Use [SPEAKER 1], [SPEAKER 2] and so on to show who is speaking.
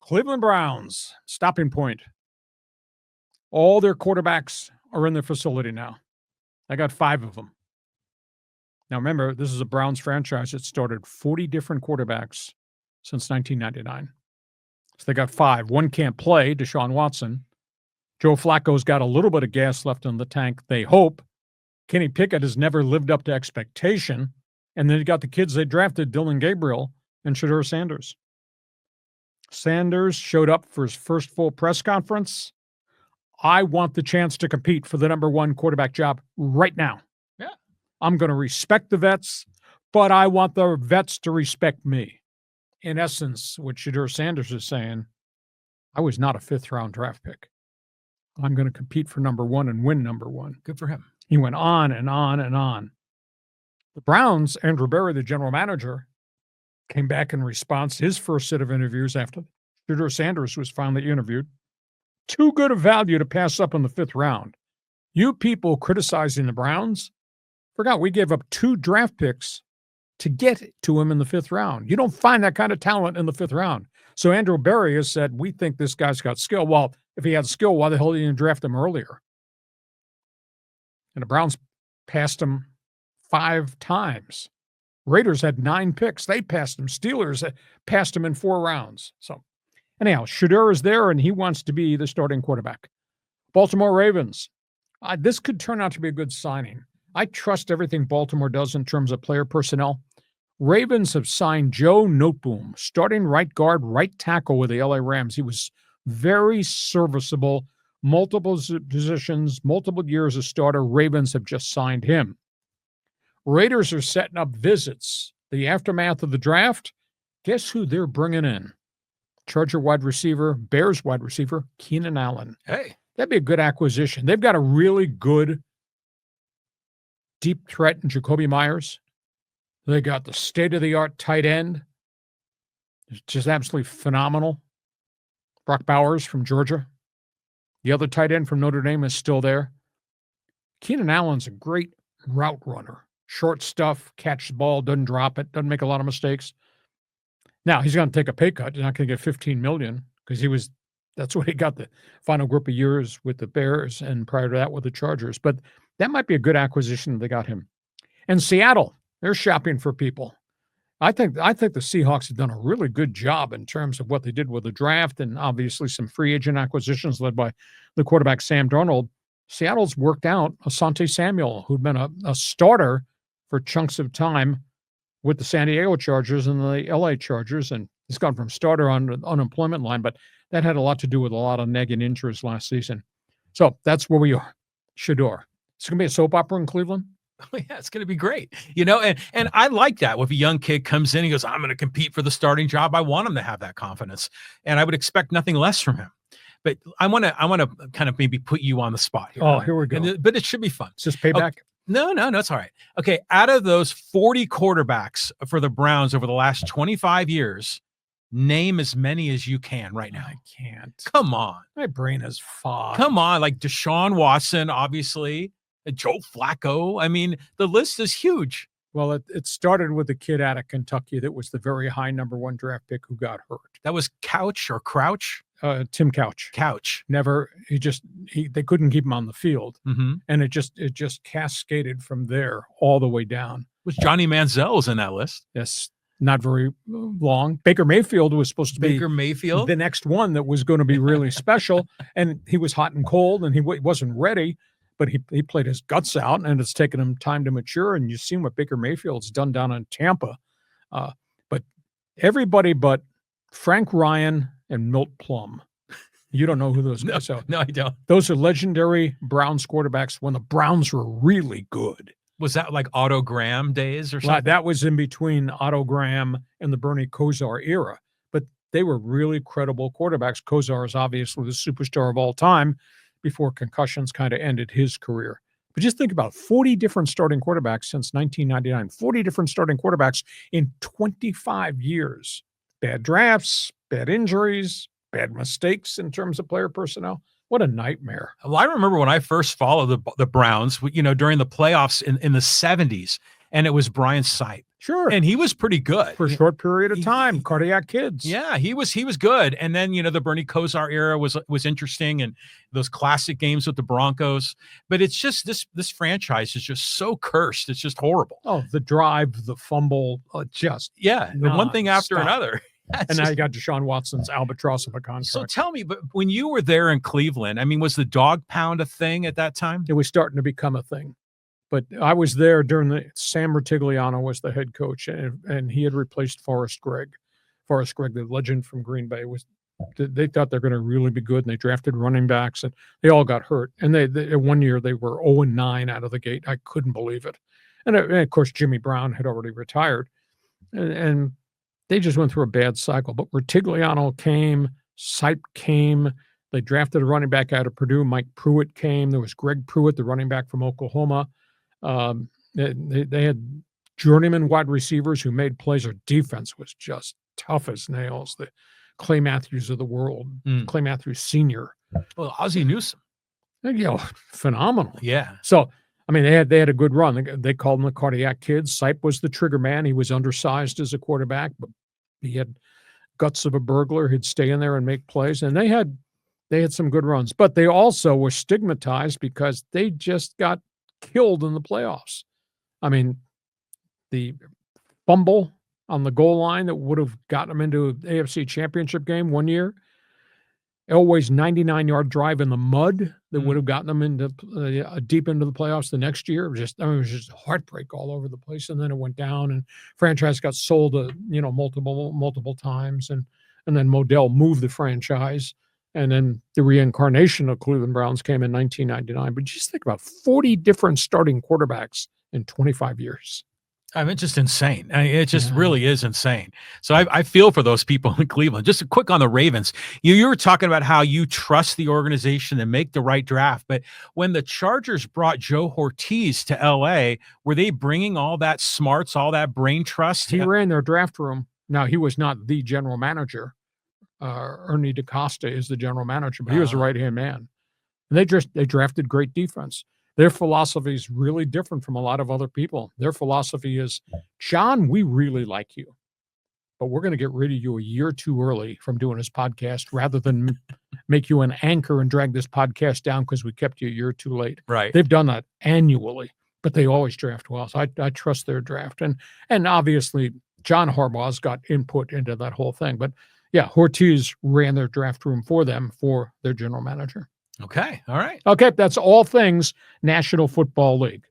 [SPEAKER 1] Cleveland Browns, stopping point. All their quarterbacks are in their facility now. I got 5 of them. Now, remember, this is a Browns franchise that started 40 different quarterbacks since 1999. So they got 5. One can't play, Deshaun Watson. Joe Flacco's got a little bit of gas left in the tank, they hope. Kenny Pickett has never lived up to expectation. And then you got the kids they drafted, Dylan Gabriel and Shedeur Sanders. Sanders showed up for his first full press conference. I want the chance to compete for the number 1 quarterback job right now.
[SPEAKER 2] Yeah.
[SPEAKER 1] I'm going to respect the vets, but I want the vets to respect me. In essence, what Shedeur Sanders is saying, I was not a 5th-round draft pick. I'm going to compete for number 1 and win number 1.
[SPEAKER 2] Good for him.
[SPEAKER 1] He went on and on and on. The Browns, Andrew Berry, the general manager, came back in response to his first set of interviews after Shedeur Sanders was finally interviewed. Too good a value to pass up in the 5th round. You people criticizing the Browns forgot we gave up 2 draft picks to get to him in the 5th round. You don't find that kind of talent in the 5th round. So Andrew Berry has said, we think this guy's got skill. Well, if he had skill, why the hell didn't you draft him earlier? And the Browns passed him 5 times. Raiders had 9 picks. They passed him. Steelers passed him in 4 rounds. So anyhow, Shedeur is there, and he wants to be the starting quarterback. Baltimore Ravens. This could turn out to be a good signing. I trust everything Baltimore does in terms of player personnel. Ravens have signed Joe Noteboom, starting right guard, right tackle with the LA Rams. He was very serviceable, multiple positions, multiple years as starter. Ravens have just signed him. Raiders are setting up visits. The aftermath of the draft, guess who they're bringing in? Charger wide receiver, Bears wide receiver, Keenan Allen.
[SPEAKER 2] Hey.
[SPEAKER 1] That'd be a good acquisition. They've got a really good deep threat in Jacoby Myers. They got the state-of-the-art tight end. It's just absolutely phenomenal. Brock Bowers from Georgia. The other tight end from Notre Dame is still there. Keenan Allen's a great route runner. Short stuff, catch the ball, doesn't drop it, doesn't make a lot of mistakes. Now, he's going to take a pay cut. He's not going to get $15 million because that's what he got the final group of years with the Bears and prior to that with the Chargers. But that might be a good acquisition if they got him. And Seattle, they're shopping for people. I think the Seahawks have done a really good job in terms of what they did with the draft and obviously some free agent acquisitions led by the quarterback Sam Darnold. Seattle's worked out Asante Samuel, who'd been a starter for chunks of time with the San Diego Chargers and the LA Chargers, and he's gone from starter on the unemployment line, but that had a lot to do with a lot of nagging injuries last season. So that's where we are. Shedeur. It's going to be a soap opera in Cleveland.
[SPEAKER 2] Oh, yeah, it's going to be great. And I like that. If a young kid comes in, he goes, I'm going to compete for the starting job. I want him to have that confidence. And I would expect nothing less from him. But I want to kind of maybe put you on the spot here.
[SPEAKER 1] Oh, here we go.
[SPEAKER 2] But it should be fun.
[SPEAKER 1] Is this payback?
[SPEAKER 2] Okay. No, it's all right. Okay, out of those 40 quarterbacks for the Browns over the last 25 years, name as many as you can right now.
[SPEAKER 1] I can't.
[SPEAKER 2] Come on.
[SPEAKER 1] My brain is fogged.
[SPEAKER 2] Come on, like Deshaun Watson, obviously, Joe Flacco. I mean, the list is huge.
[SPEAKER 1] Well, it started with a kid out of Kentucky that was the very high number 1 draft pick who got hurt.
[SPEAKER 2] That was Couch or Crouch?
[SPEAKER 1] Tim Couch.
[SPEAKER 2] Couch.
[SPEAKER 1] Never. They couldn't keep him on the field,
[SPEAKER 2] and
[SPEAKER 1] it just cascaded from there all the way down.
[SPEAKER 2] Was Johnny Manziel was in that list?
[SPEAKER 1] Yes, not very long. Baker Mayfield was supposed to be the next one that was going to be really special, and he was hot and cold, and he wasn't ready. But he played his guts out, and it's taken him time to mature. And you've seen what Baker Mayfield's done down in Tampa. But everybody but Frank Ryan and Milt Plum. You don't know who those guys are.
[SPEAKER 2] No, I don't.
[SPEAKER 1] Those are legendary Browns quarterbacks when the Browns were really good.
[SPEAKER 2] Was that like Otto Graham days or something?
[SPEAKER 1] That was in between Otto Graham and the Bernie Kosar era. But they were really credible quarterbacks. Kosar is obviously the superstar of all time before concussions kind of ended his career. But just think about 40 different starting quarterbacks since 1999. 40 different starting quarterbacks in 25 years. Bad drafts, bad injuries, bad mistakes in terms of player personnel. What a nightmare.
[SPEAKER 2] Well, I remember when I first followed the Browns, during the playoffs in the 70s, and it was Brian Sipe.
[SPEAKER 1] Sure.
[SPEAKER 2] And he was pretty good.
[SPEAKER 1] For a short period of time, Cardiac Kids.
[SPEAKER 2] Yeah, he was good. And then, the Bernie Kosar era was interesting, and those classic games with the Broncos. But it's just this franchise is just so cursed. It's just horrible.
[SPEAKER 1] Oh, the drive, the fumble,
[SPEAKER 2] one thing after another.
[SPEAKER 1] And now you got Deshaun Watson's albatross of a contract.
[SPEAKER 2] So tell me, but when you were there in Cleveland, I mean, was the dog pound a thing at that time?
[SPEAKER 1] It was starting to become a thing. But I was there during Sam Rutigliano was the head coach, and he had replaced Forrest Gregg. Forrest Gregg, the legend from Green Bay, they thought they're going to really be good, and they drafted running backs, and they all got hurt. And they 1 year they were 0-9 out of the gate. I couldn't believe it. And of course, Jimmy Brown had already retired, and they just went through a bad cycle. But Rutigliano came, Sipe came. They drafted a running back out of Purdue. Mike Pruitt came. There was Greg Pruitt, the running back from Oklahoma. They had journeyman wide receivers who made plays. Their defense was just tough as nails. The Clay Matthews of the world, Clay Matthews Sr.
[SPEAKER 2] Well, Ozzie Newsome.
[SPEAKER 1] Phenomenal.
[SPEAKER 2] Yeah.
[SPEAKER 1] So, I mean, they had a good run. They called him the Cardiac Kids. Sipe was the trigger man. He was undersized as a quarterback, but he had guts of a burglar. He'd stay in there and make plays. And they had some good runs. But they also were stigmatized because they just got killed in the playoffs. I mean, the fumble on the goal line that would have gotten them into an AFC championship game one year. Elway's 99-yard drive in the mud that would have gotten them into deep into the playoffs the next year. It was just heartbreak all over the place. And then it went down, and franchise got sold multiple times. And then Modell moved the franchise. And then the reincarnation of Cleveland Browns came in 1999. But just think about 40 different starting quarterbacks in 25 years.
[SPEAKER 2] I mean, just insane. I mean, it just really is insane. So I feel for those people in Cleveland. Just a quick on the Ravens. You were talking about how you trust the organization and make the right draft. But when the Chargers brought Joe Ortiz to L.A., were they bringing all that smarts, all that brain trust?
[SPEAKER 1] He ran their draft room. Now, he was not the general manager. Ernie DaCosta is the general manager, but he was the right-hand man. And they drafted great defense. Their philosophy is really different from a lot of other people. Their philosophy is, John, we really like you, but we're going to get rid of you a year too early from doing this podcast rather than make you an anchor and drag this podcast down because we kept you a year too late.
[SPEAKER 2] Right.
[SPEAKER 1] They've done that annually, but they always draft well. So I trust their draft. And obviously, John Harbaugh's got input into that whole thing. But yeah, Ortiz ran their draft room for them, for their general manager.
[SPEAKER 2] Okay. All right.
[SPEAKER 1] Okay. That's all things National Football League.